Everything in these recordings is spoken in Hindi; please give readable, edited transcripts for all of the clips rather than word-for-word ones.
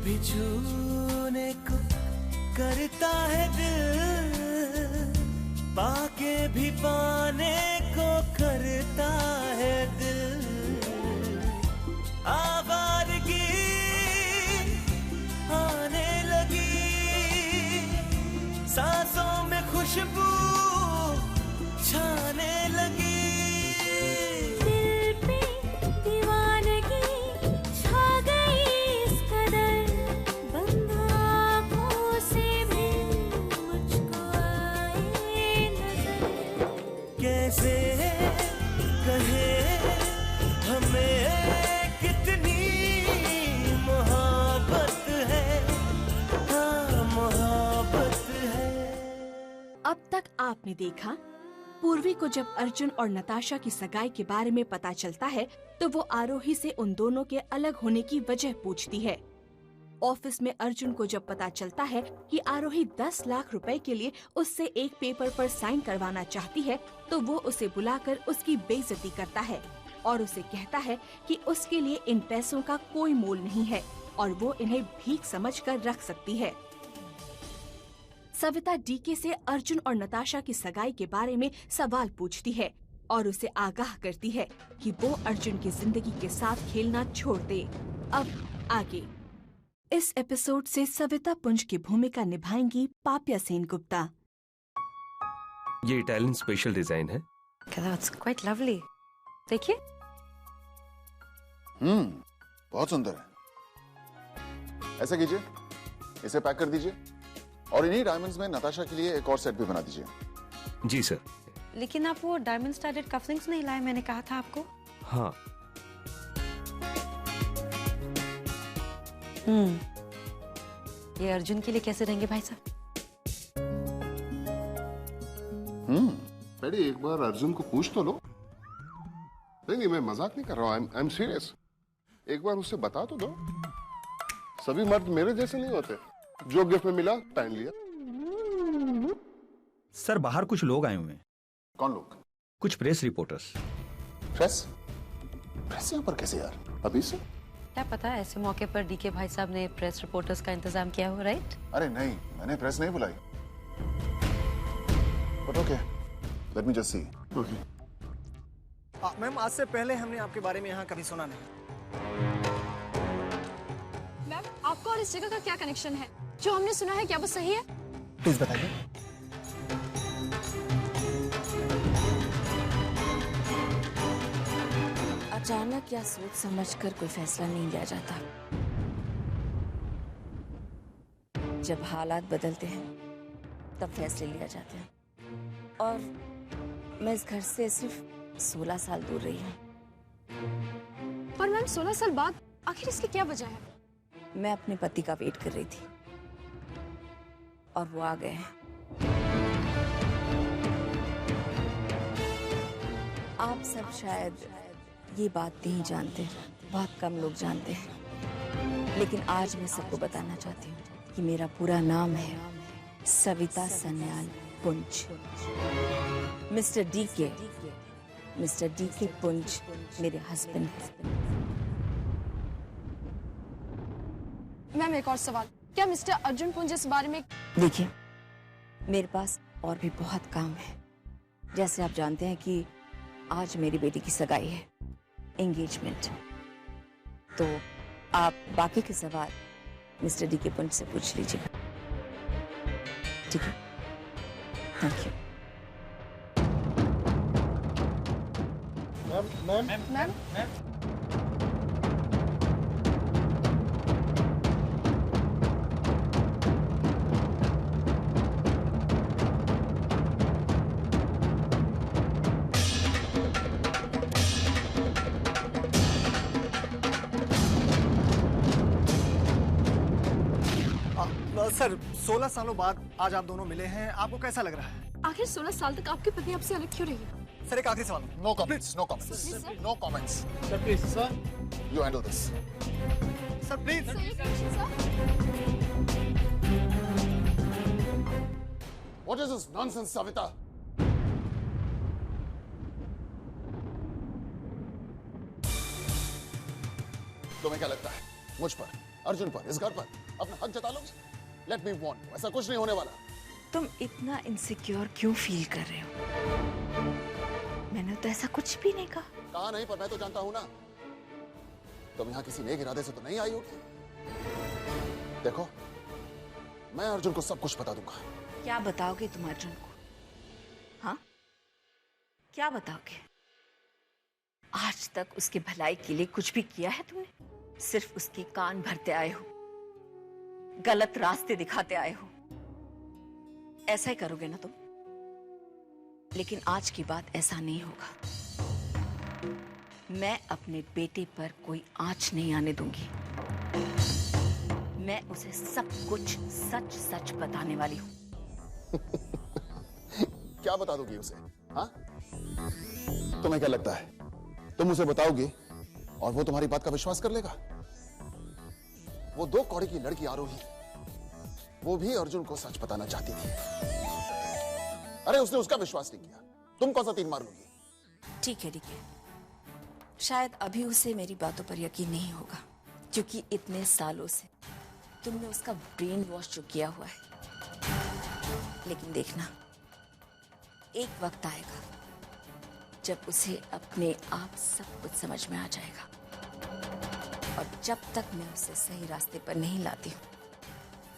भी छूने को करता है दिल, पाके भी पाने को करता है दिल। आवारगी आने लगी, सांसों में खुशबू छाने लगी। कैसे कहे हमें कितनी मोहब्बत है, हाँ मोहब्बत है। अब तक आपने देखा, पूर्वी को जब अर्जुन और नताशा की सगाई के बारे में पता चलता है तो वो आरोही से उन दोनों के अलग होने की वजह पूछती है। ऑफिस में अर्जुन को जब पता चलता है कि आरोही 10 लाख रुपए के लिए उससे एक पेपर पर साइन करवाना चाहती है तो वो उसे बुलाकर उसकी बेइज्जती करता है और उसे कहता है कि उसके लिए इन पैसों का कोई मोल नहीं है और वो इन्हें भीख समझकर रख सकती है। सविता डीके से अर्जुन और नताशा की सगाई के बारे में सवाल पूछती है और उसे आगाह करती है कि वो अर्जुन की जिंदगी के साथ खेलना छोड़ दे। अब आगे इस एपिसोड से सविता पुंज की भूमिका निभाएंगी पापिया सेन गुप्ता। ये इटालियन स्पेशल डिजाइन है। That's quite lovely. देखिए। बहुत सुंदर है। ऐसा कीजिए, इसे पैक कर दीजिए और इन्हीं डायमंड्स में नताशा के लिए एक और सेट भी बना दीजिए। जी सर। लेकिन आप वो डायमंड स्टार्टेड कफलिंग्स नहीं लाए, मैंने कहा था आपको। हाँ। ये अर्जुन के लिए कैसे रहेंगे भाई साहब? पहले एक बार अर्जुन को पूछ तो लो। नहीं, मैं मजाक नहीं कर रहा हूँ, आई एम सीरियस। एक बार उससे बता तो दो। सभी मर्द मेरे जैसे नहीं होते, जो गिफ्ट में मिला पहन लिया। सर बाहर कुछ लोग आए हुए हैं। कौन लोग? कुछ प्रेस रिपोर्टर्स। प्रेस? प्रेस यहाँ पर कैसे यार? अभी से? क्या पता ऐसे मौके पर डीके भाई साहब ने प्रेस रिपोर्टर्स का इंतजाम किया हो, राइट? अरे नहीं, मैंने प्रेस नहीं बुलाई। But okay, let me just see. Okay. Ma'am, आज से पहले हमने आपके बारे में यहाँ कभी सुना नहीं। मैम, आपको और इस जगह का क्या कनेक्शन है? जो हमने सुना है क्या वो सही है? प्लीज बताइए। अचानक या सोच समझकर कोई फैसला नहीं लिया जाता। जब हालात बदलते हैं तब फैसले लिया जाते हैं। और मैं इस घर से सिर्फ 16 साल दूर रही हूँ। पर मैम 16 साल बाद आखिर इसकी क्या वजह है? मैं अपने पति का वेट कर रही थी और वो आ गए हैं। आप सब शायद ये बात नहीं जानते, बहुत कम लोग जानते हैं, लेकिन आज मैं सबको बताना चाहती हूँ कि मेरा पूरा नाम है सविता सन्याल पुंज। मिस्टर डीके पुंज मेरे हस्बैंड हैं। मैम, एक और सवाल, क्या मिस्टर अर्जुन पुंज इस बारे में? देखिए, मेरे पास और भी बहुत काम है। जैसे आप जानते हैं कि आज मेरी बेटी की सगाई है, एंगेजमेंट। तो आप बाकी के सवाल मिस्टर डीके पुंज से पूछ लीजिएगा, ठीक है? Thank you. मैम, सर, 16 सालों बाद आज आप दोनों मिले हैं, आपको कैसा लग रहा है? आखिर 16 साल तक आपकी पत्नी आपसे अलग क्यों रही? सर, एक आखिरी सवाल। No comments, no comments, sir. No comments. Sir please. Sir, you handle this. Sir please. What is this nonsense, Savita? तुम्हें क्या लगता है मुझ पर अर्जुन पर, इस घर पर अपना हक जता लोगे? लेट मी वॉर्न यू, ऐसा कुछ नहीं होने वाला। तुम इतना इनसिक्योर क्यों फील कर रहे हो? मैंने तो ऐसा कुछ भी नहीं कहा। कहा नहीं, पर मैं तो जानता हूं ना, तुम यहाँ किसी नेक इरादे से तो नहीं आई होगी। देखो, मैं अर्जुन को सब कुछ बता दूंगा। क्या बताओगे तुम अर्जुन को? हाँ, क्या बताओगे? आज तक उसकी भलाई के लिए कुछ भी किया है तुमने? सिर्फ उसके कान भरते आए हो, गलत रास्ते दिखाते आए हो। ऐसा ही करोगे ना तुम? लेकिन आज की बात ऐसा नहीं होगा। मैं अपने बेटे पर कोई आंच नहीं आने दूंगी। मैं उसे सब कुछ सच सच बताने वाली हूं। क्या बता दोगी उसे? हाँ, तुम्हें क्या लगता है तुम उसे बताओगी और वो तुम्हारी बात का विश्वास कर लेगा? वो 2 कौड़ी की लड़की आरोही, वो भी अर्जुन को सच बताना चाहती थी। अरे उसने उसका विश्वास नहीं किया, तुम कौन सा 3 मार लोगी? ठीक है, शायद अभी उसे मेरी बातों पर यकीन नहीं होगा, क्योंकि इतने सालों से तुमने उसका ब्रेन वॉश जो किया हुआ है। लेकिन देखना, एक वक्त आएगा जब उसे अपने आप सब कुछ समझ में आ जाएगा। और जब तक मैं उसे सही रास्ते पर नहीं लाती हूँ,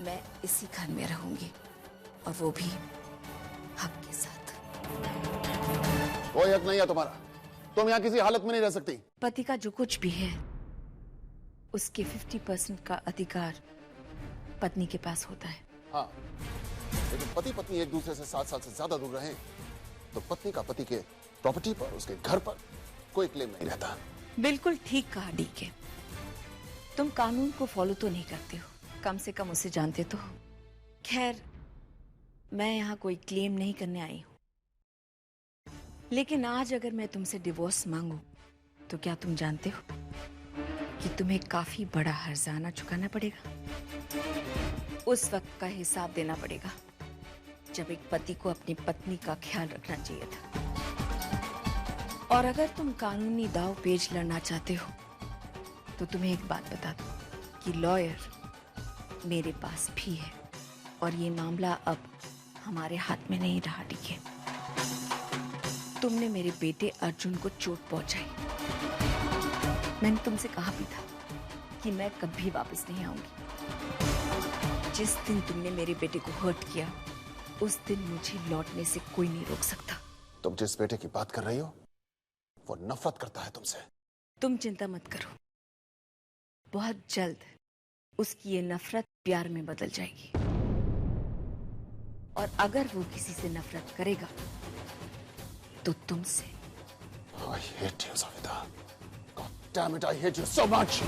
मैं इसी घर में रहूंगी, और वो भी हक के साथ। कोई हक नहीं है तुम्हारा, तुम यहाँ किसी हालत में नहीं रह सकती। पति का जो कुछ भी है, उसके 50% का अधिकार पत्नी के पास होता है। हाँ, लेकिन पति पत्नी एक दूसरे से 7 साल से ज्यादा दूर रहे तो पत्नी का पति के प्रॉपर्टी पर, उसके घर पर कोई क्लेम नहीं रहता। बिल्कुल ठीक कहा डीके। तुम कानून को फॉलो तो नहीं करते हो, कम से कम उसे जानते तो हो। खैर, मैं यहाँ कोई क्लेम नहीं करने आई हूँ, लेकिन आज अगर मैं तुमसे डिवोर्स मांगू तो क्या तुम जानते हो कि तुम्हें काफी बड़ा हर्जाना चुकाना पड़ेगा। उस वक्त का हिसाब देना पड़ेगा जब एक पति को अपनी पत्नी का ख्याल रखना चाहिए था। और अगर तुम कानूनी दाव पेच लड़ना चाहते हो तो तुम्हें एक बात बता दूं कि लॉयर मेरे पास भी है, और ये मामला अब हमारे हाथ में नहीं रहा। ठीक है, तुमने मेरे बेटे अर्जुन को चोट पहुंचाई। मैंने तुमसे कहा भी था कि मैं कभी वापस नहीं आऊंगी। जिस दिन तुमने मेरे बेटे को हर्ट किया, उस दिन मुझे लौटने से कोई नहीं रोक सकता। तुम जिस बेटे की बात कर रही हो वो नफरत करता है तुमसे। तुम चिंता मत करो, बहुत जल्द उसकी ये नफरत प्यार में बदल जाएगी। और अगर वो किसी से नफरत करेगा तो तुमसे। I hate you, Savita. God damn it, I hate you so much.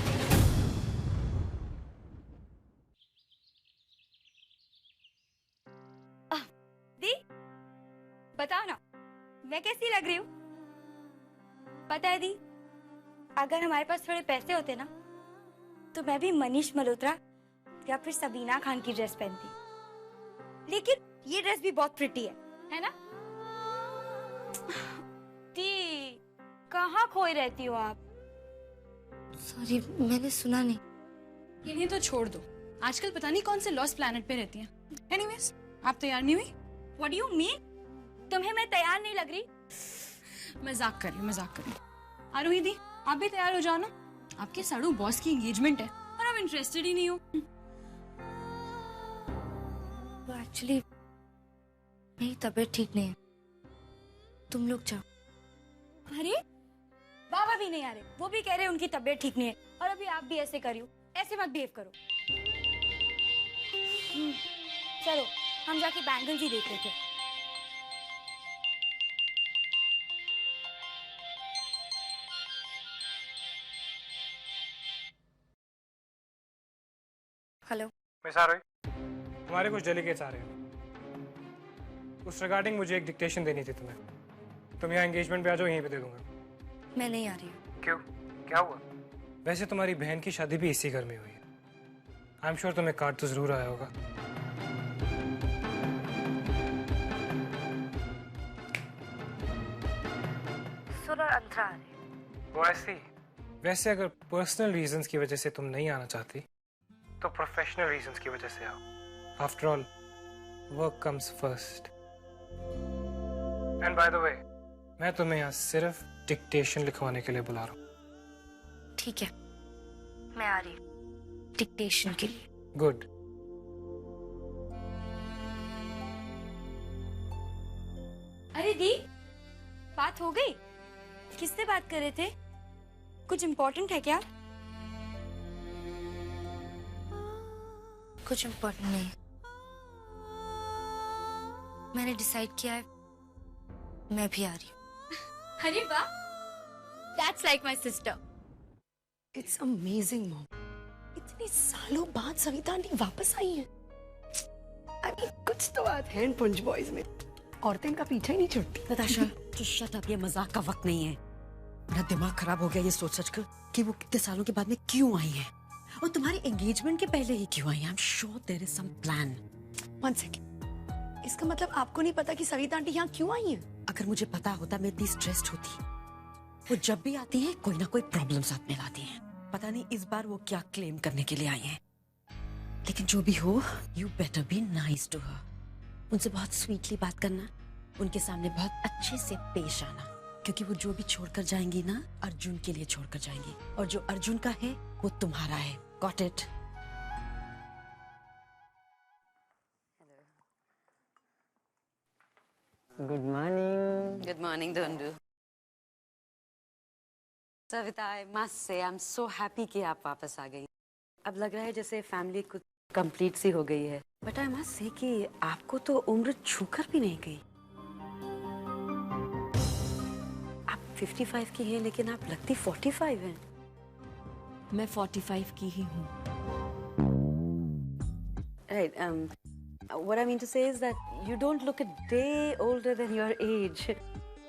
दी, बताओ ना, मैं कैसी लग रही हूँ? पता है दी, अगर हमारे पास थोड़े पैसे होते ना, तो मैं भी मनीष मल्होत्रा या फिर सबीना खान की ड्रेस पहनती। लेकिन ये ड्रेस भी बहुत प्रिटी है ना? दी, कहाँ खोई रहती हो आप? सॉरी, मैंने सुना नहीं। इन्हें तो छोड़ दो, आजकल पता नहीं कौन से लॉस्ट प्लैनेट पे रहती हैं। एनीवेज, आप तैयार नहीं हुई? What do you mean? तुम्हें मैं तैयार नहीं लग रही? मजाक कर रही हूँ। आरोही दी, आप भी तैयार हो जाओ ना, आपके साड़ू बॉस की एंगेजमेंट है और आप इंटरेस्टेड ही नहीं हो। एक्चुअली मेरी तबीयत ठीक नहीं है, तुम लोग जाओ। अरे बाबा भी नहीं आ रहे, वो भी कह रहे उनकी तबीयत ठीक नहीं है, और अभी आप भी ऐसे कर रही हो। ऐसे मत बिहेव करो। चलो हम जाके बैंगल्स ही देख लेते हैं। हेलो मिस आरोही, हमारे कुछ डेलीगेट्स आ रहे हैं। उस रिगार्डिंग मुझे एक डिक्टेशन देनी थी तुम्हें। तुम यहाँ एंगेजमेंट पे आ जाओ, यहीं पे दे दूंगा। मैं नहीं आ रही हूँ। क्यों, क्या हुआ? वैसे तुम्हारी बहन की शादी भी इसी घर में हुई है। आई एम श्योर तुम्हें कार्ड तो जरूर आया होगा। सोलर अंतरा आ रहे। वो ऐसी। वैसे अगर पर्सनल रीजंस की वजह से तुम नहीं आना चाहती तो प्रोफेशनल रीजंस की वजह से आओ। After all work comes first. And by the way, मैं तुम्हें यहाँ सिर्फ डिक्टेशन लिखवाने के लिए बुला रहा हूँ। ठीक है, मैं आ रही हूँ डिक्टेशन के लिए। गुड। अरे दी, बात हो गई? किससे बात कर रहे थे? कुछ इम्पोर्टेंट है क्या? कुछ इम्पोर्टेंट नहीं। मैंने डिसाइड किया है, मैं भी आ रही हूँ। अरे वाह, that's like my sister. It's amazing mom, इतने सालों बाद सविता आंटी वापस आई है। I mean, कुछ तो बात है इन पुंज बॉयज में, औरतें इनका पीछा ही नहीं छुड़ती। नताशा, तो शट अप, ये मजाक का वक्त नहीं है। मेरा दिमाग खराब हो गया ये सोच कर कि वो कितने सालों के बाद में क्यों आई है और तुम्हारी एंगेजमेंट के पहले ही क्यों आई है। I am sure there is some plan. One second, इसका मतलब आपको नहीं पता कि सविता आंटी यहाँ क्यों आई है? अगर मुझे पता होता मैं इतनी स्ट्रेस्ड होती। वो जब भी आती है कोई ना कोई प्रॉब्लम साथ में लाती है। पता नहीं इस बार वो क्या क्लेम करने के लिए आई है। लेकिन जो भी हो, you better be nice to her. उनसे बहुत स्वीटली बात करना, उनके सामने बहुत अच्छे से पेश आना, क्योंकि वो जो भी छोड़कर जाएंगी ना, अर्जुन के लिए छोड़कर जाएंगी, और जो अर्जुन का है वो तुम्हारा है। Got it? Good morning. Good morning दोनों। Savita, I must say I am so happy कि आप वापस आ गई। अब लग रहा है जैसे फैमिली कुछ कंप्लीट सी हो गई है। बट आई मस्ट से कि आपको तो उम्र छूकर भी नहीं गई। आप 55 की हैं, लेकिन आप लगती 45 हैं। मैं 45 की ही हूँ। Right. What I mean to say is that you don't look a day older than your age.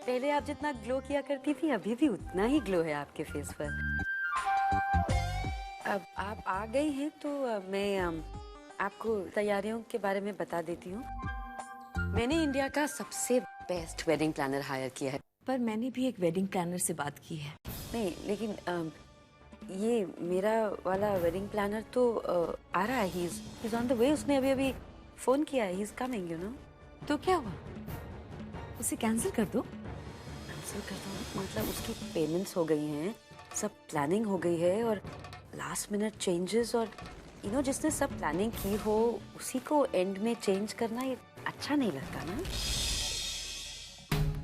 पहले आप जितना ग्लो किया करती थी, अभी भी उतना ही ग्लो है आपके फेस पर। अब आप आ गई हैं तो मैं आपको तैयारियों के बारे में बता देती हूँ। मैंने इंडिया का सबसे बेस्ट वेडिंग प्लानर हायर किया है। पर मैंने भी एक वेडिंग प्लानर से बात की है। नहीं, लेकिन ये मेरा वाला वेडिंग प्लानर तो आ रहा है। He is on the way. उसने अभी फोन किया है। He is coming, you know. तो क्या हुआ? उसे कैंसिल कर दो। कैंसिल कर दो मतलब उसकी पेमेंट्स हो गई हैं, सब प्लानिंग हो गई है, और लास्ट मिनट चेंजेस, और यू नो जिसने सब प्लानिंग की हो उसी को एंड में चेंज करना ये अच्छा नहीं लगता ना।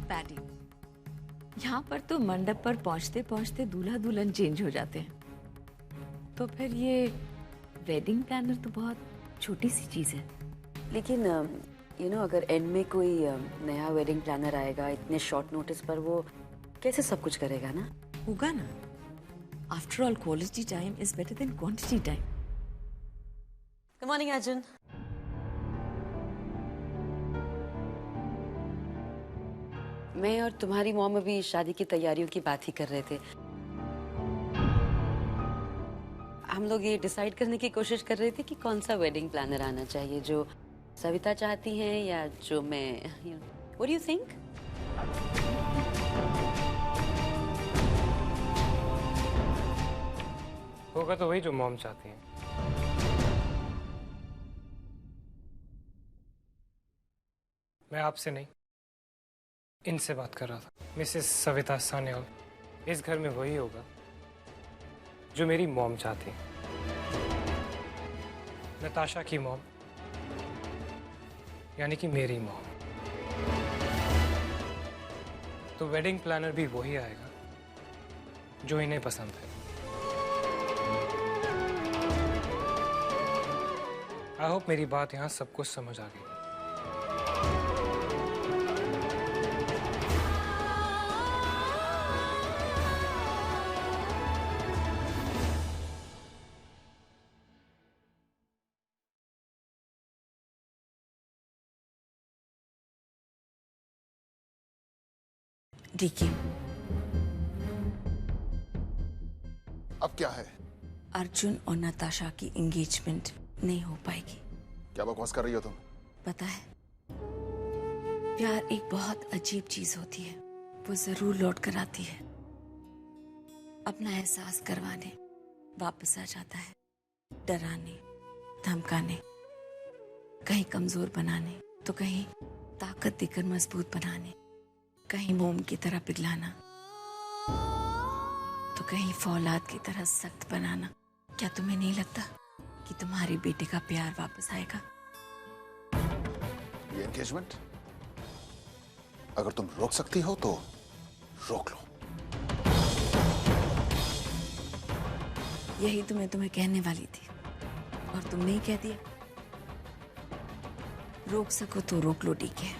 पैडी, यहाँ पर तो मंडप पर पहुँचते पहुँचते दूल्हा दुल्हन चेंज हो जाते हैं, तो फिर ये वेडिंग प्लानर तो बहुत छोटी सी चीज है। लेकिन यू नो अगर एंड में कोई नया वेडिंग प्लानर आएगा इतने शॉर्ट नोटिस पर, वो कैसे सब कुछ करेगा ना। होगा ना। After all quality time is better than quantity time. Good morning Arjun. मैं और तुम्हारी मॉम अभी शादी की तैयारियों की बात ही कर रहे थे। हम लोग ये डिसाइड करने की कोशिश कर रहे थे कि कौन सा वेडिंग प्लानर आना चाहिए, जो सविता चाहती हैं या जो मैं। What do you think? होगा तो वही जो मॉम चाहती हैं। मैं आपसे नहीं, इनसे बात कर रहा था। मिसेस सविता सान्याल। इस घर में वही होगा जो मेरी मॉम चाहती है। नताशा की मॉम, यानी कि मेरी मॉम। तो वेडिंग प्लानर भी वही आएगा जो इन्हें पसंद है। आई होप मेरी बात यहाँ सबको समझ आ गई। डीके, अब क्या है? अर्जुन और नताशा की एंगेजमेंट नहीं हो पाएगी। क्या बकवास कर रही हो तुम? पता है, प्यार एक बहुत अजीब चीज होती है। वो जरूर लौट कर आती है, अपना एहसास करवाने वापस आ जाता है, डराने, धमकाने, कहीं कमजोर बनाने, तो कहीं ताकत देकर मजबूत बनाने, कहीं मोम की तरह पिघलाना, तो कहीं फौलाद की तरह सख्त बनाना। क्या तुम्हें नहीं लगता कि तुम्हारे बेटे का प्यार वापस आएगा? ये एंगेजमेंट अगर तुम रोक सकती हो तो रोक लो। यही तो मैं तुम्हें कहने वाली थी और तुमने ही कह दिया। रोक सको तो रोक लो, ठीक है।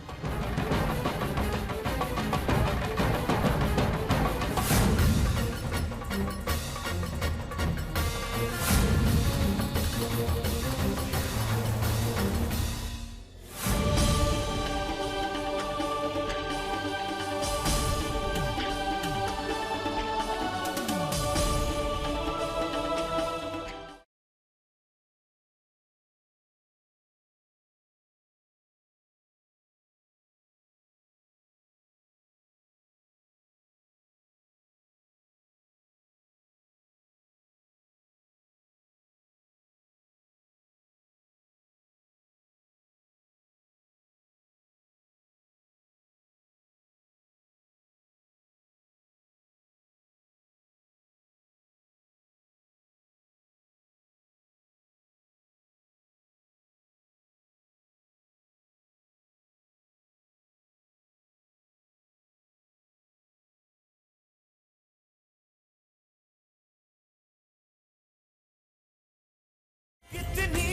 कितनी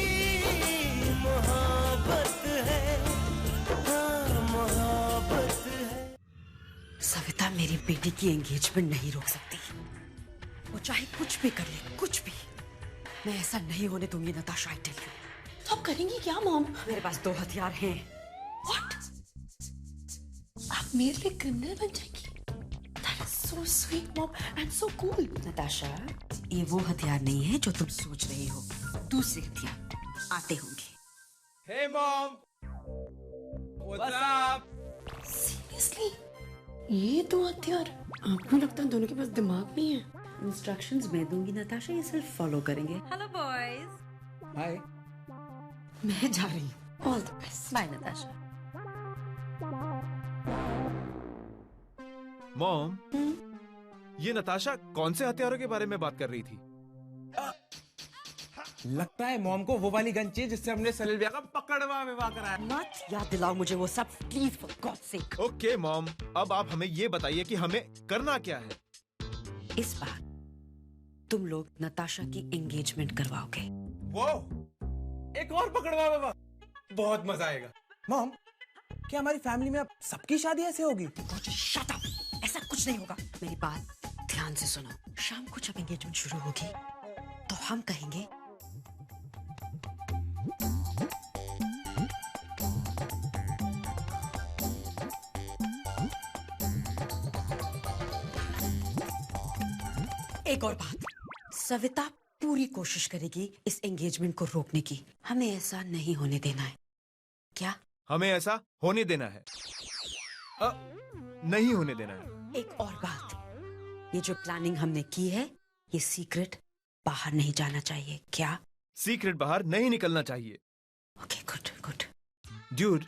मोहब्बत है, हाँ मोहब्बत है। सविता मेरी बेटी की एंगेजमेंट नहीं रोक सकती। वो चाहे कुछ भी कर ले, कुछ भी। मैं ऐसा नहीं होने दूंगी नताशा, आई टेल यू। तो आप करेंगी क्या मॉम? मेरे पास 2 हथियार हैं। What? आप मेरे लिए क्रिमिनल बन जाएंगी? That is so sweet, mom, and so cool. Natasha, ये वो हथियार नहीं है जो तुम सोच रही हो। दूसरे हथियार आते होंगे। Hey mom, what's up? Seriously? ये 2 हथियार? आपको लगता है दोनों के पास दिमाग नहीं है? इंस्ट्रक्शंस मैं दूंगी नताशा, ये सिर्फ फॉलो करेंगे। Hello boys. Hi. मैं जा रही हूँ। All the best. Bye Natasha. Mom, ये नताशा कौन से हथियारों के बारे में बात कर रही थी? लगता है मॉम को वो वाली गन चाहिए जिससे हमने सलील भैया का पकड़वा विवाह कराया। मत याद दिलाओ मुझे वो सब, please, for God sake. Okay mom, अब आप हमें ये बताइए कि हमें करना क्या है? इस बार तुम लोग नताशा की एंगेजमेंट करवाओगे। वो एक और पकड़वा विवाह, बहुत मजा आएगा। मॉम, क्या हमारी फैमिली में अब सबकी शादी ऐसे होगी? शट अप, ऐसा कुछ नहीं होगा। मेरी बात ध्यान से सुनो। शाम को जब एंगेजमेंट शुरू होगी तो हम कहेंगे एक और बात, सविता पूरी कोशिश करेगी इस एंगेजमेंट को रोकने की। हमें ऐसा नहीं होने देना है। क्या? हमें ऐसा होने देना है? नहीं होने देना है। एक और बात, ये जो प्लानिंग हमने की है, ये सीक्रेट बाहर नहीं जाना चाहिए। क्या? सीक्रेट बाहर नहीं निकलना चाहिए। Okay, good good. ड्यूड,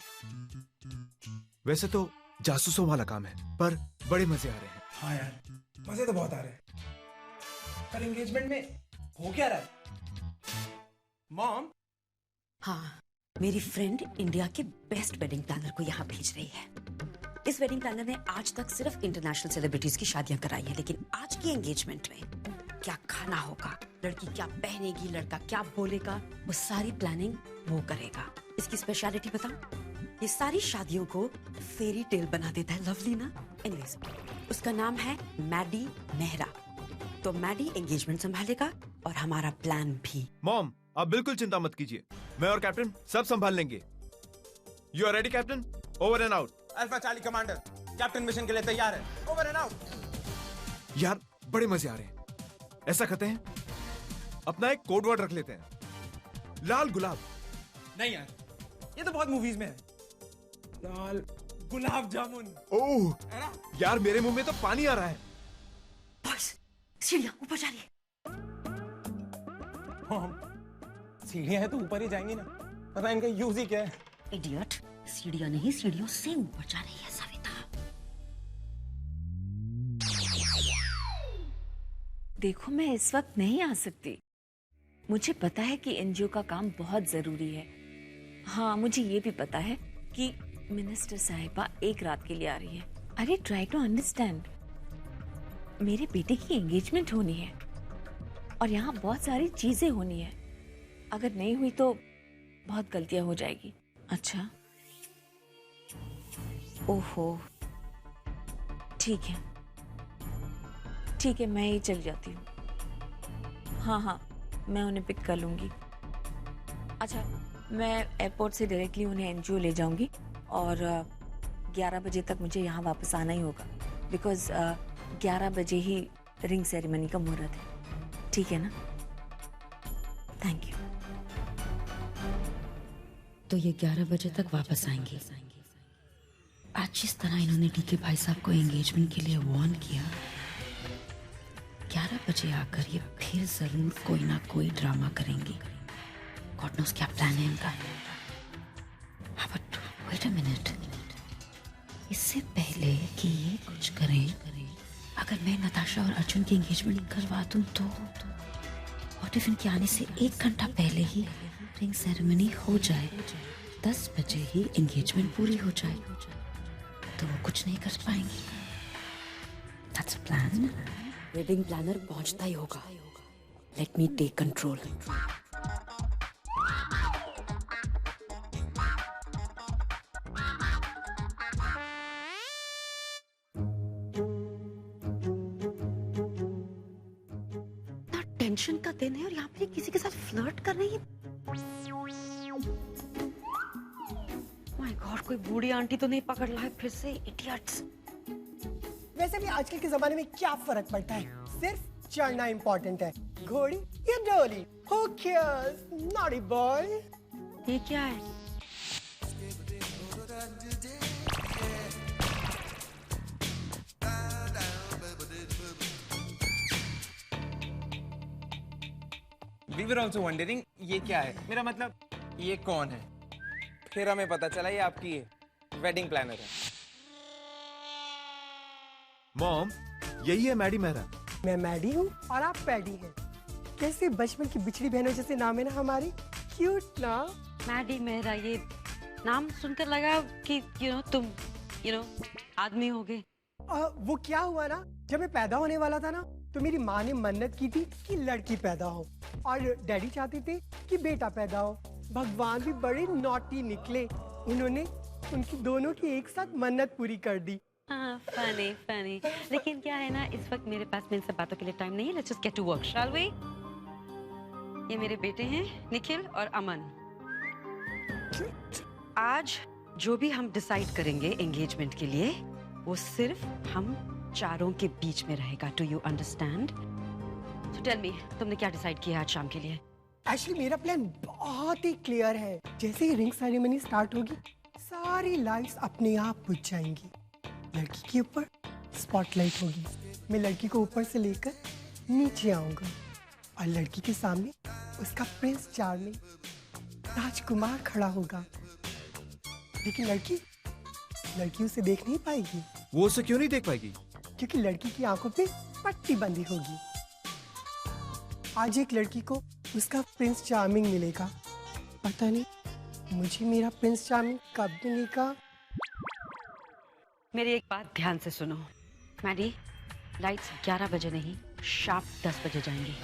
वैसे तो जासूसों वाला काम है, पर बड़े मजे आ रहे हैं। हाँ यार, मजे तो बहुत आ रहे हैं। पर एंगेजमेंट में हो क्या रहा है? मॉम? हाँ, मेरी फ्रेंड इंडिया के बेस्ट वेडिंग प्लानर को यहाँ भेज रही है। इस वेडिंग प्लानर ने आज तक सिर्फ इंटरनेशनल सेलिब्रिटीज की शादियां कराई हैं, लेकिन आज की एंगेजमेंट में क्या खाना होगा, लड़की क्या पहनेगी, लड़का क्या बोलेगा, वो सारी प्लानिंग वो करेगा। इसकी स्पेशलिटी बताऊं? ये सारी शादियों को फेरी टेल बना देता है। लवली ना? एनीवेज, उसका नाम है मैडी मेहरा। तो मैडी एंगेजमेंट संभालेगा और हमारा प्लान भी। मॉम, आप बिल्कुल चिंता मत कीजिए, मैं और कैप्टन सब संभाल लेंगे। You are ready captain? Over and out. Alpha charlie commander, captain mission के लिए तैयार है। Over and out. यार बड़े मजे आ रहे हैं। ऐसा करते हैं, अपना एक कोड वर्ड रख लेते हैं, लाल गुलाब। नहीं यार, ये तो बहुत मूवीज में है। लाल गुलाब जामुन। ओह यार, मेरे मुंह में तो पानी आ रहा है। बॉयज, सीढ़ियां ऊपर जा रही है। मॉम, सीढ़ियां हैं तो ऊपर ही जाएंगी ना, पता इनका यूज ही क्या है। इडियट, सीढ़ियां नहीं सीढ़ियों से ऊपर जा रही है सविता। देखो मैं इस वक्त नहीं आ सकती, मुझे पता है कि एनजीओ का काम बहुत जरूरी है। हाँ मुझे ये भी पता है कि मिनिस्टर साहिबा एक रात के लिए आ रही है। अरे ट्राई टू अंडरस्टैंड, मेरे बेटे की एंगेजमेंट होनी है और यहाँ बहुत सारी चीजें होनी है। अगर नहीं हुई तो बहुत गलतियां हो जाएगी। अच्छा ओहो ठीक है ठीक है, मैं ही चल जाती हूँ। हाँ हाँ मैं उन्हें पिक कर लूंगी। अच्छा मैं एयरपोर्ट से डायरेक्टली उन्हें एनजीओ ले जाऊंगी और 11 बजे तक मुझे यहाँ वापस आना ही होगा, बिकॉज 11 बजे ही रिंग सेरेमनी का मुहूर्त है। ठीक है ना? Thank you. तो ये 11 बजे तक वापस आएंगे। आज जिस तरह इन्होंने डीके भाई साहब को एंगेजमेंट के लिए वार्न किया, 11 बजे आकर ये फिर जरूर कोई ना कोई ड्रामा करेंगे। गॉड नोस क्या प्लान है इनका। हाँ बट वेट अ मिनट, इससे पहले कि ये कुछ करें, अगर मैं नताशा और अर्जुन की एंगेजमेंट करवा दूं तो व्हाट इफ इनके आने से 1 घंटा पहले ही रिंग सेरेमनी हो जाए, 10 बजे ही एंगेजमेंट पूरी हो जाए, तो वो कुछ नहीं कर पाएंगे। That's a plan. Wedding planner पहुंचता ही होगा। Let me take control. Tension का दिन है और यहाँ पे किसी के साथ फ्लर्ट कर रही है। माय गॉड, कोई बूढ़ी आंटी तो नहीं पकड़ ला है फिर से। इडियट्स। वैसे भी आजकल के जमाने में क्या फर्क पड़ता है, सिर्फ चढ़ना इम्पोर्टेंट है। घोड़ी या डोली, who cares? Naughty boy। ये क्या है? We were also wondering ये क्या है, मेरा मतलब ये कौन है। फिर हमें पता चला ये आपकी वेडिंग प्लानर है। मॉम यही है मैडी मेहरा। मैं मैडी हूँ और आप पैडी हैं। कैसे बचपन की बिछड़ी बहनों जैसे नाम है ना हमारी। क्यूट ना। मैडी मेहरा, ये नाम सुनकर लगा कि तुम आदमी हो गए। वो क्या हुआ ना, जब मैं पैदा होने वाला था ना तो मेरी माँ ने मन्नत की थी कि लड़की पैदा हो और डैडी चाहते थे कि बेटा पैदा हो। भगवान भी बड़े नॉटी निकले, उन्होंने उनकी दोनों की एक साथ मन्नत पूरी कर दी। हाँ फनी फनी। लेकिन क्या है ना, इस वक्त मेरे पास में इन सब बातों के लिए टाइम नहीं है। Let's just get to work, shall we? ये मेरे बेटे हैं निखिल और अमन। आज जो भी हम डिसाइड करेंगे एंगेजमेंट के लिए, वो सिर्फ हम चारों के बीच में रहेगा। Do you understand? So tell me, तुमने क्या डिसाइड किया आज शाम के लिए? एक्चुअली मेरा प्लान बहुत ही क्लियर है। जैसे ही रिंग सेरेमनी स्टार्ट होगी, सारी लाइट्स अपने आप बुझ जाएंगी। लड़की के ऊपर स्पॉटलाइट होगी। मैं लड़की को ऊपर से लेकर नीचे आऊंगा और लड़की के सामने उसका प्रिंस चार्मिंग राजकुमार खड़ा होगा। लेकिन लड़की उसे देख नहीं पाएगी। वो उसे क्यों नहीं देख पाएगी? क्योंकि लड़की की आंखों पे पट्टी बंधी होगी। आज एक लड़की को उसका प्रिंस चार्मिंग मिलेगा, पता नहीं मुझे मेरा प्रिंस चार्मिंग कब मिलेगा। मेरी एक बात ध्यान से सुनो मैडी, लाइट्स 11 बजे नहीं, शार्प 10 बजे जाएंगी।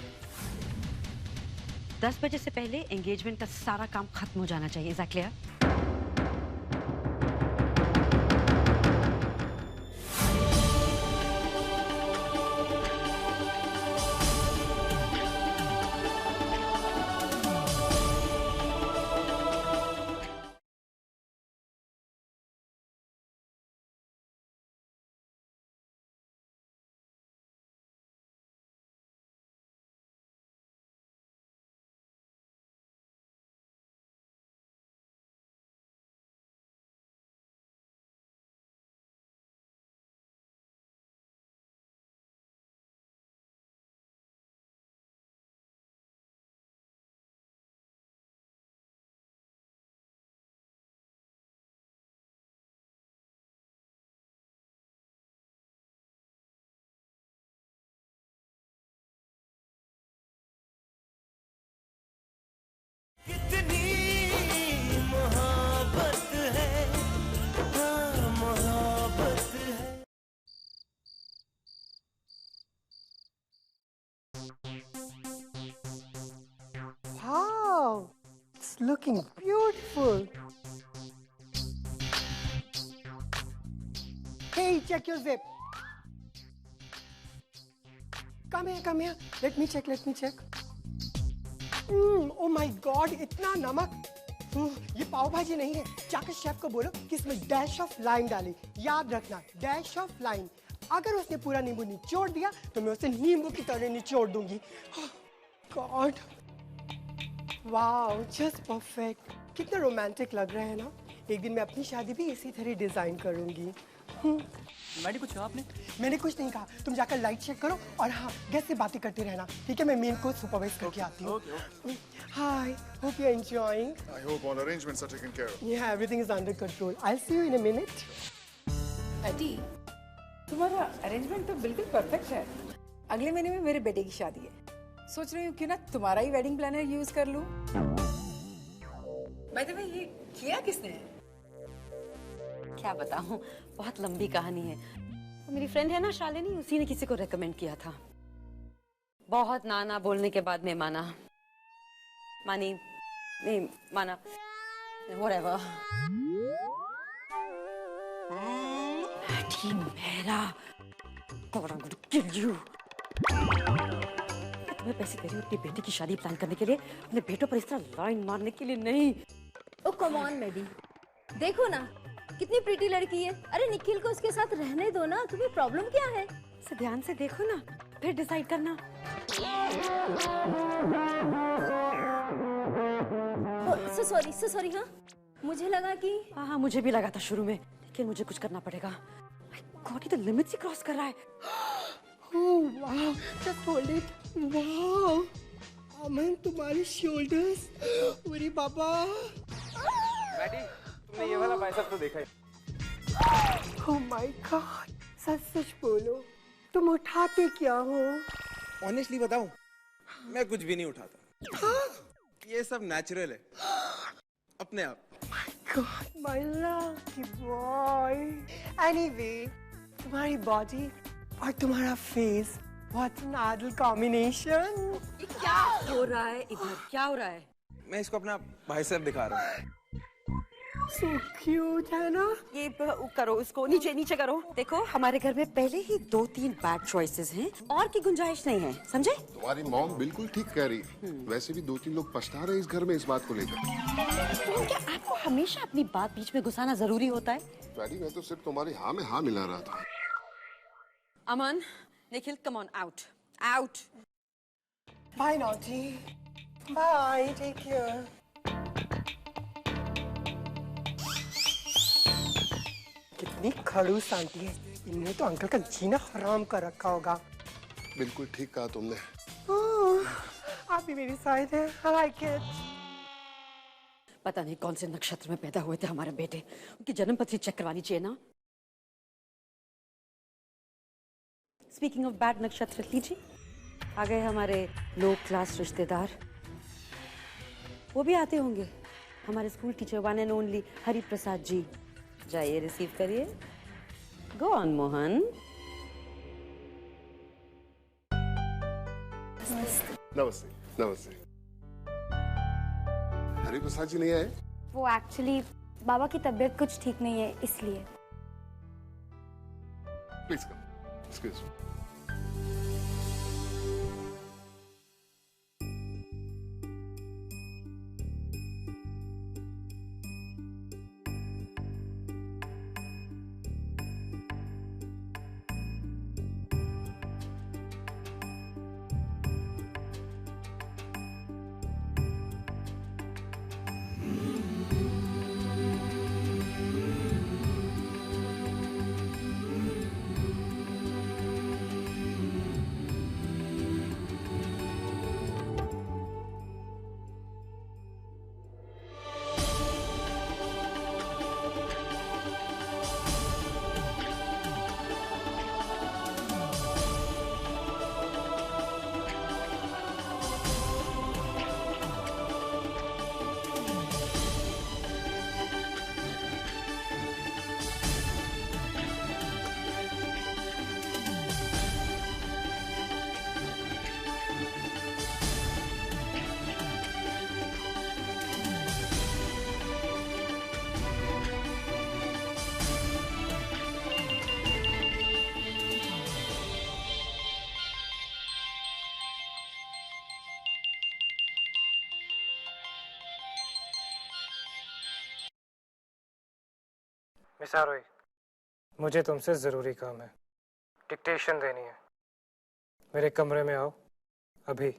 10 बजे से पहले एंगेजमेंट का सारा काम खत्म हो जाना चाहिए। Is that clear? looking beautiful. Hey, check your zip. Come here, come here. Let me check, let me check. Oh my God, इतना नमक. ये पाव भाजी नहीं है. जाकर शेफ को बोलो कि इसमें डैश ऑफ लाइम डाले. याद रखना, डैश ऑफ लाइम. अगर उसने पूरा नींबू निचोड़ दिया तो मैं उसे नींबू की तरह निचोड़ दूंगी. God, wow, just perfect. कितना रोमांटिक लग रहा है ना. एक दिन मैं अपनी शादी भी इसी तरह डिजाइन करूंगी. मैंने कुछ कहा आपने? मैंने कुछ नहीं कहा. तुम जाकर लाइट चेक करो और हाँ, गेस्ट से बातें करते रहना, ठीक है? मैं मेन को सुपरवाइज करके आती हूँ. Hi, hope you are enjoying. I hope all arrangements are taken care of. Yeah, everything is under control. I'll see you in a minute. अदी, तुम्हारा अरेंजमेंट तो बिल्कुल परफेक्ट है. अगले महीने में मेरे बेटे की शादी है. सोच रही हूँ क्यों ना तुम्हारा ही वेडिंग प्लानर यूज कर लूँ. बाय द वे, ये किया किसने है? क्या बताऊं, बहुत लंबी कहानी है. तो मेरी फ्रेंड है ना शालिनी, उसी ने किसी को रेकमेंड किया था. बहुत नाना बोलने के बाद मैं माना. मानी नहीं माना, whatever. मेरा God, I'm going to kill you. तुम्हें पैसे दे रही हूँ अपनी बेटी की शादी प्लान करने के लिए, अपने बेटों पर इस तरह लाइन मारने के लिए नहीं. ओ कम ऑन मेडी, देखो ना कितनी प्रीटी लड़की है. अरे निखिल को उसके साथ रहने दो ना. तुम्हें प्रॉब्लम क्या है? इसे ध्यान से देखो ना, फिर डिसाइड करना. So sorry. हाँ, मुझे लगा कि हाँ, मुझे भी लगा था शुरू में, लेकिन मुझे कुछ करना पड़ेगा. गॉड, ये तो लिमिट्स ही क्रॉस कर रहा है. Oh wow, just hold it. Wow, अमन, तुम्हारी shoulders. अरे बाबा. मैडी, तुमने ये वाला बाइसेप तो देखा है? Oh my God, सच बोलो, तुम उठाते क्या हो? ऑनेस्टली बताऊं, मैं कुछ भी नहीं उठाता. ये सब नेचुरल है, अपने आप. God, my lucky boy. Anyway, तुम्हारी बॉडी और तुम्हारा face, what an ideal combination. क्या हो रहा है इधर? क्या हो रहा है? मैं इसको अपना बाइसेप दिखा रहा हूँ. So cute है ना? ये करो, इसको नीचे नीचे करो. देखो, हमारे घर में पहले ही 2-3 बैड चॉइसेस हैं, और की गुंजाइश नहीं है, समझे? तुम्हारी मॉम बिल्कुल ठीक कह रही. वैसे भी 2-3 लोग पछता रहे इस घर में इस बात को लेकर. तो क्या आपको हमेशा अपनी बात बीच में घुसाना जरूरी होता है? डैडी, मैं तो सिर्फ तुम्हारी हाँ में हाँ मिला रहा था. Aman, Nikhil, come on, out out. Bye Naughty. Bye, take care. कितनी खड़ूस आंटी है. इनने तो अंकल का जीना हराम कर रखा होगा. बिल्कुल ठीक कहा तुमने. आप भी मेरी साइड है. I like it. पता नहीं कौन से नक्षत्र में पैदा हुए थे हमारे बेटे. उनकी जन्मपत्री चेक करवानी चाहिए ना. स्पीकिंग ऑफ बैड नक्षत्र, लीजिए, आ गए हमारे लो क्लास रिश्तेदार. वो भी आते होंगे, हमारे school teacher one and only Hari Prasad ji. जाइए, रिसीव करिए. Go on Mohan. नमस्ते. नमस्ते. हरि प्रसाद जी नहीं आए? वो एक्चुअली बाबा की तबीयत कुछ ठीक नहीं है, इसलिए. Please come. Excuse me. Miss Aarohi, मुझे तुमसे जरूरी काम है। डिक्टेशन देनी है। मेरे कमरे में आओ अभी।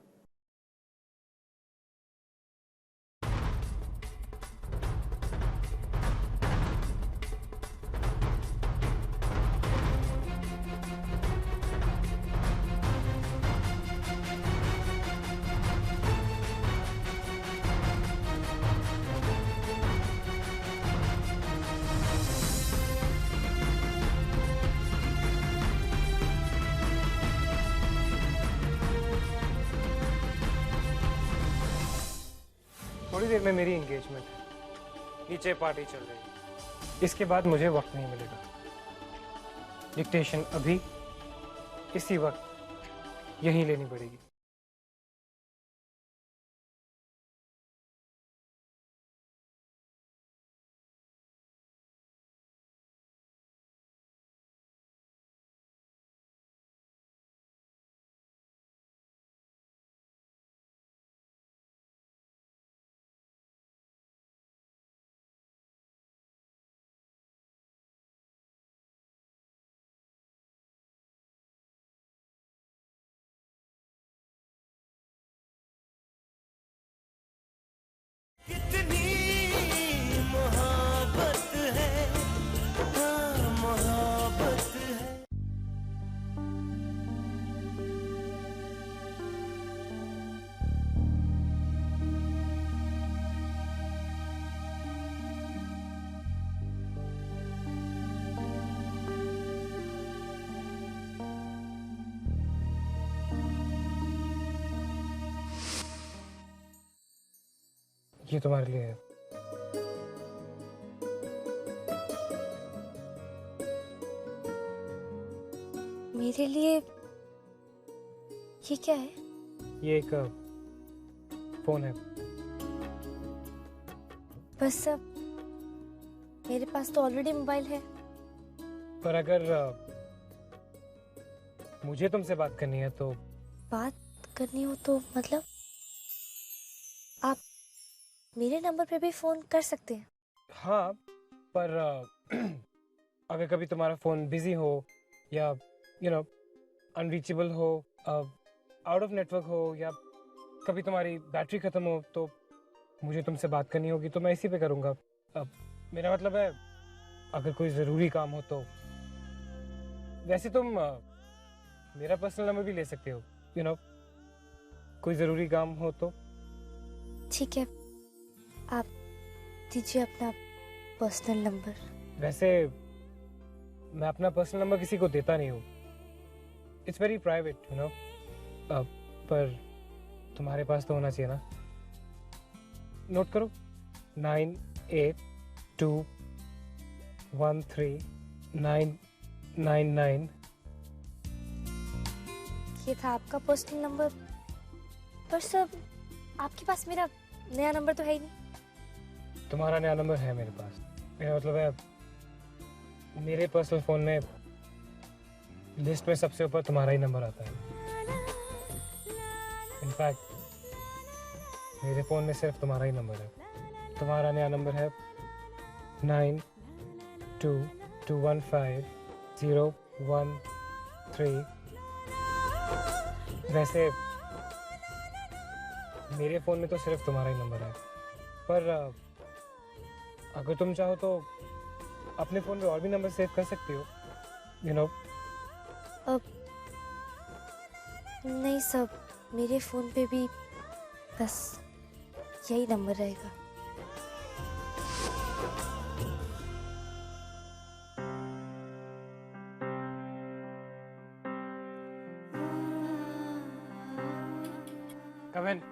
थोड़ी देर में मेरी एंगेजमेंट है, नीचे पार्टी चल रही है। इसके बाद मुझे वक्त नहीं मिलेगा। डिक्टेशन अभी इसी वक्त यहीं लेनी पड़ेगी। कितनी मोहब्बत है, हाँ मोहब्बत है। ये तुम्हारे लिए है। मेरे लिए ये क्या है? ये एक फोन है। बस अब मेरे पास तो ऑलरेडी मोबाइल है। पर अगर मुझे तुमसे बात करनी है तो बात करनी हो तो मतलब आप मेरे नंबर पे भी फोन कर सकते हैं। हाँ, पर अगर कभी तुम्हारा फोन बिजी हो या अनरीचेबल हो, आउट ऑफ नेटवर्क हो, या कभी तुम्हारी बैटरी खत्म हो, तो मुझे तुमसे बात करनी होगी तो मैं इसी पे करूँगा। मेरा मतलब है अगर कोई ज़रूरी काम हो तो। वैसे तुम मेरा पर्सनल नंबर भी ले सकते हो, कोई ज़रूरी काम हो तो। ठीक है, आप दीजिए अपना पर्सनल नंबर। वैसे मैं अपना पर्सनल नंबर किसी को देता नहीं हूँ। इट्स वेरी प्राइवेट, पर तुम्हारे पास तो होना चाहिए ना। नोट करो, 98213999। ये था आपका पर्सनल नंबर। पर सर, आपके पास मेरा नया नंबर तो है ही नहीं। तुम्हारा नया नंबर है मेरे पास। मेरा मतलब है मेरे पर्सनल फोन में लिस्ट में सबसे ऊपर तुम्हारा ही नंबर आता है। इनफैक्ट मेरे फोन में सिर्फ तुम्हारा ही नंबर है। तुम्हारा नया नंबर है 92215013। वैसे मेरे फ़ोन में तो सिर्फ तुम्हारा ही नंबर है, पर अगर तुम चाहो तो अपने फ़ोन में और भी नंबर सेव कर सकती हो, अब नहीं सब, मेरे फ़ोन पे भी बस यही नंबर रहेगा। Come in.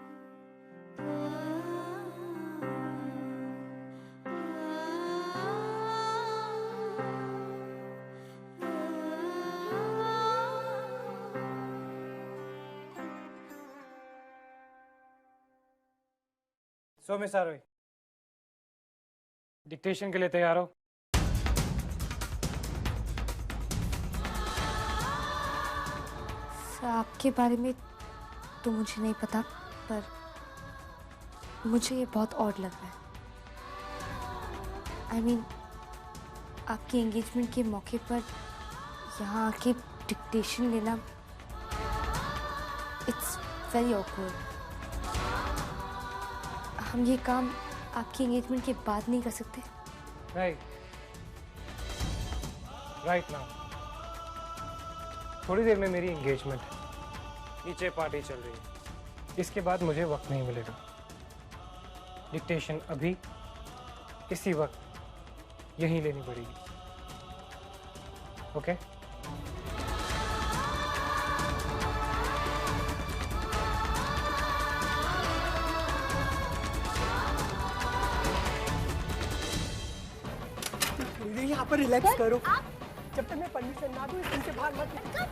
So miss Aarohi, dictation के लिए तैयार हो? आपके बारे में तो मुझे नहीं पता, पर मुझे ये बहुत ऑड लग रहा है। I mean, आपकी एंगेजमेंट के मौके पर यहाँ आके डिक्टेशन लेना इट्स वेरी ऑकवर्ड। हम ये काम आपकी एंगेजमेंट के बाद नहीं कर सकते? Right now. थोड़ी देर में मेरी एंगेजमेंट है, नीचे पार्टी चल रही है, इसके बाद मुझे वक्त नहीं मिलेगा। डिक्टेशन अभी इसी वक्त यहीं लेनी पड़ेगी। ओके? यहाँ पर रिलैक्स करो। जब तक मैं परमिशन ना दूं इससे बाहर मत निकल।